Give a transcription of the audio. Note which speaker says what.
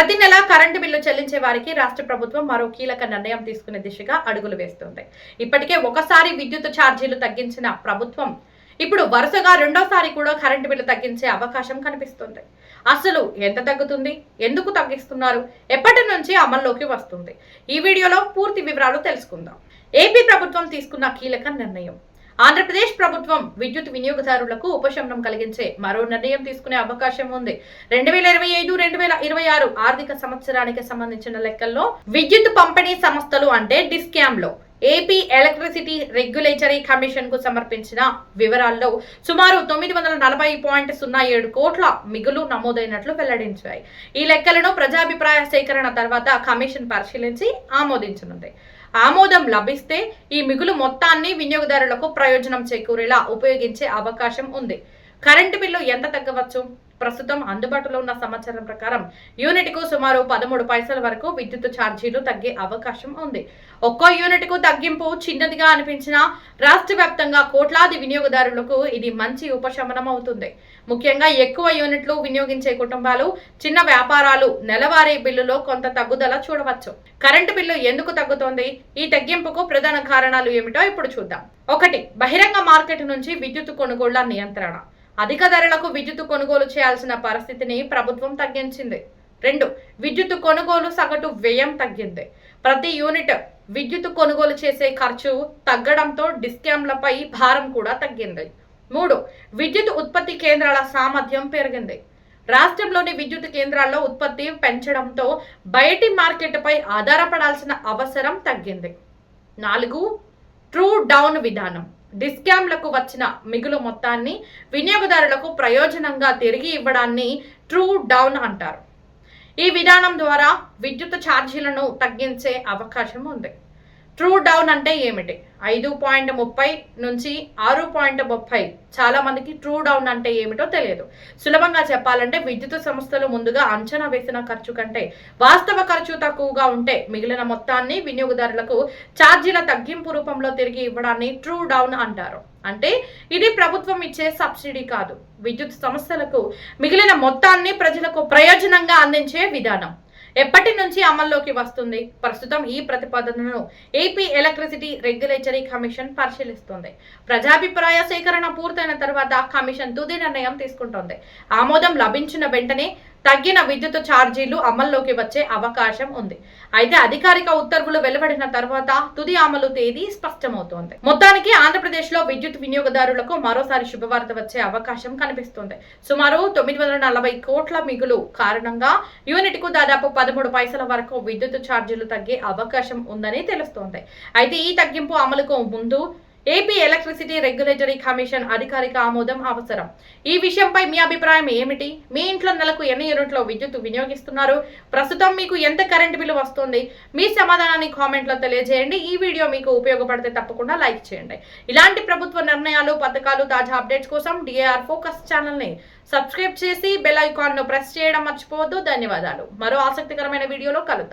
Speaker 1: ప్రతి నెల current bill చెల్లించే వారికి రాష్ట్ర ప్రభుత్వం మరో కీలక నిర్ణయం తీసుకునే దిశగా అడుగులు వేస్తుంది. ఇప్పటికే ఒకసారి విద్యుత్ ఛార్జీలు తగ్గించిన ప్రభుత్వం ఇప్పుడు వరుసగా రెండోసారి కూడా కరెంటు బిల్లు తగ్గించే అవకాశం కనిపిస్తుంది. అసలు ఎంత తగ్గుతుంది, ఎందుకు తగ్గిస్తున్నారు, ఎప్పటి నుంచి అమల్లోకి వస్తుంది, ఈ వీడియోలో పూర్తి వివరాలు తెలుసుకుందాం. ఏపీ ప్రభుత్వం తీసుకున్న కీలక నిర్ణయం. ఆంధ్రప్రదేశ్ ప్రభుత్వం విద్యుత్ వినియోగదారులకు ఉపశమనం కలిగించే మరో నిర్ణయం తీసుకునే అవకాశం ఉంది. 2025-2026 ఆర్థిక సంవత్సరానికి సంబంధించిన లెక్కల్లో విద్యుత్ పంపిణీ సంస్థలు అంటే డిస్కామ్లో ఏపీ ఎలక్ట్రిసిటీ రెగ్యులేటరీ కమిషన్ కు సమర్పించిన వివరాల్లో సుమారు 940.07 కోట్ల మిగులు నమోదైనట్లు వెల్లడించాయి. ఈ లెక్కలను ప్రజాభిప్రాయ సేకరణ తర్వాత కమిషన్ పరిశీలించి ఆమోదించనుంది. ఆమోదం లభిస్తే ఈ మిగులు మొత్తాన్ని వినియోగదారులకు ప్రయోజనం చేకూరేలా ఉపయోగించే అవకాశం ఉంది. కరెంటు బిల్లు ఎంత తగ్గవచ్చు? ప్రస్తుతం అందుబాటులో ఉన్న సమాచారం ప్రకారం యూనిట్ కు సుమారు 13 పైసల వరకు విద్యుత్ ఛార్జీలు తగ్గే అవకాశం ఉంది. ఒక్కో యూనిట్ కు తగ్గింపు చిన్నదిగా అనిపించినా రాష్ట్ర వ్యాప్తంగా కోట్లాది వినియోగదారులకు ఇది మంచి ఉపశమనం అవుతుంది. ముఖ్యంగా ఎక్కువ యూనిట్లు వినియోగించే కుటుంబాలు, చిన్న వ్యాపారాలు నెలవారీ బిల్లులో కొంత తగ్గుదల చూడవచ్చు. కరెంటు బిల్లు ఎందుకు తగ్గుతోంది? ఈ తగ్గింపుకు ప్రధాన కారణాలు ఏమిటో ఇప్పుడు చూద్దాం. 1. బహిరంగ మార్కెట్ నుంచి విద్యుత్ కొనుగోళ్ల నియంత్రణ. అధిక ధరలకు విద్యుత్ కొనుగోలు చేయాల్సిన పరిస్థితిని ప్రభుత్వం తగ్గించింది. 2. విద్యుత్ కొనుగోలు సగటు వ్యయం తగ్గింది. ప్రతి యూనిట్ విద్యుత్ కొనుగోలు చేసే ఖర్చు తగ్గడంతో డిస్కామ్లపై భారం కూడా తగ్గింది. 3. విద్యుత్ ఉత్పత్తి కేంద్రాల సామర్థ్యం పెరిగింది. రాష్ట్రంలోని విద్యుత్ కేంద్రాల్లో ఉత్పత్తి పెంచడంతో బయటి మార్కెట్పై ఆధారపడాల్సిన అవసరం తగ్గింది. 4. ట్రూ డౌన్ విధానం. డిస్కామ్లకు వచ్చిన మిగులు మొత్తాన్ని వినియోగదారులకు ప్రయోజనంగా తిరిగి ఇవ్వడాన్ని ట్రూ డౌన్ అంటారు. ఈ విధానం ద్వారా విద్యుత్ ఛార్జీలను తగ్గించే అవకాశం ఉంది. ట్రూ డౌన్ అంటే ఏమిటి? 5.30 నుంచి 6.30. చాలా మందికి ట్రూ డౌన్ అంటే ఏమిటో తెలియదు. సులభంగా చెప్పాలంటే విద్యుత్ సంస్థలు ముందుగా అంచనా వేసిన ఖర్చు కంటే వాస్తవ ఖర్చు తక్కువగా ఉంటే మిగిలిన మొత్తాన్ని వినియోగదారులకు ఛార్జీల తగ్గింపు రూపంలో తిరిగి ఇవ్వడాన్ని ట్రూ డౌన్ అంటారు. అంటే ఇది ప్రభుత్వం ఇచ్చే సబ్సిడీ కాదు, విద్యుత్ సంస్థలకు మిగిలిన మొత్తాన్ని ప్రజలకు ప్రయోజనంగా అందించే విధానం. ఎప్పటి నుంచి అమల్లోకి వస్తుంది? ప్రస్తుతం ఈ ప్రతిపాదనను ఏపీ ఎలక్ట్రిసిటీ రెగ్యులేటరీ కమిషన్ పరిశీలిస్తుంది. ప్రజాభిప్రాయ సేకరణ పూర్తయిన తర్వాత కమిషన్ తుది నిర్ణయం తీసుకుంటోంది. ఆమోదం లభించిన వెంటనే తగ్గిన విద్యుత్ ఛార్జీలు అమల్లోకి వచ్చే అవకాశం ఉంది. అయితే అధికారిక ఉత్తర్వులు వెలువడిన తర్వాత తుది అమలు తేదీ స్పష్టమవుతోంది. మొత్తానికి ఆంధ్రప్రదేశ్ లో విద్యుత్ వినియోగదారులకు మరోసారి శుభవార్త వచ్చే అవకాశం కనిపిస్తుంది. సుమారు 940 కోట్ల మిగులు కారణంగా యూనిట్ కు దాదాపు 13 పైసల వరకు విద్యుత్ ఛార్జీలు తగ్గే అవకాశం ఉందని తెలుస్తోంది. అయితే ఈ తగ్గింపు అమలుకు ముందు ఏపీ ఎలక్ట్రిసిటీ రెగ్యులేటరీ కమిషన్ అధికారిక ఆమోదం అవసరం. ఈ విషయంపై మీ అభిప్రాయం ఏమిటి? మీ ఇంట్లో నెలకు ఎన్ని యూనిట్లో విద్యుత్ వినియోగిస్తున్నారు? ప్రస్తుతం మీకు ఎంత కరెంటు బిల్లు వస్తుంది? మీ సమాధానాన్ని కామెంట్లో తెలియజేయండి. ఈ వీడియో మీకు ఉపయోగపడితే తప్పకుండా లైక్ చేయండి. ఇలాంటి ప్రభుత్వ నిర్ణయాలు, పథకాలు, తాజా అప్డేట్స్ కోసం డిఏఆర్ ఫోకస్ ఛానల్ని సబ్స్క్రైబ్ చేసి బెల్ ఐకాన్ను ప్రెస్ చేయడం మర్చిపోవద్దు. ధన్యవాదాలు. మరో ఆసక్తికరమైన వీడియోలో కలుద్దాం.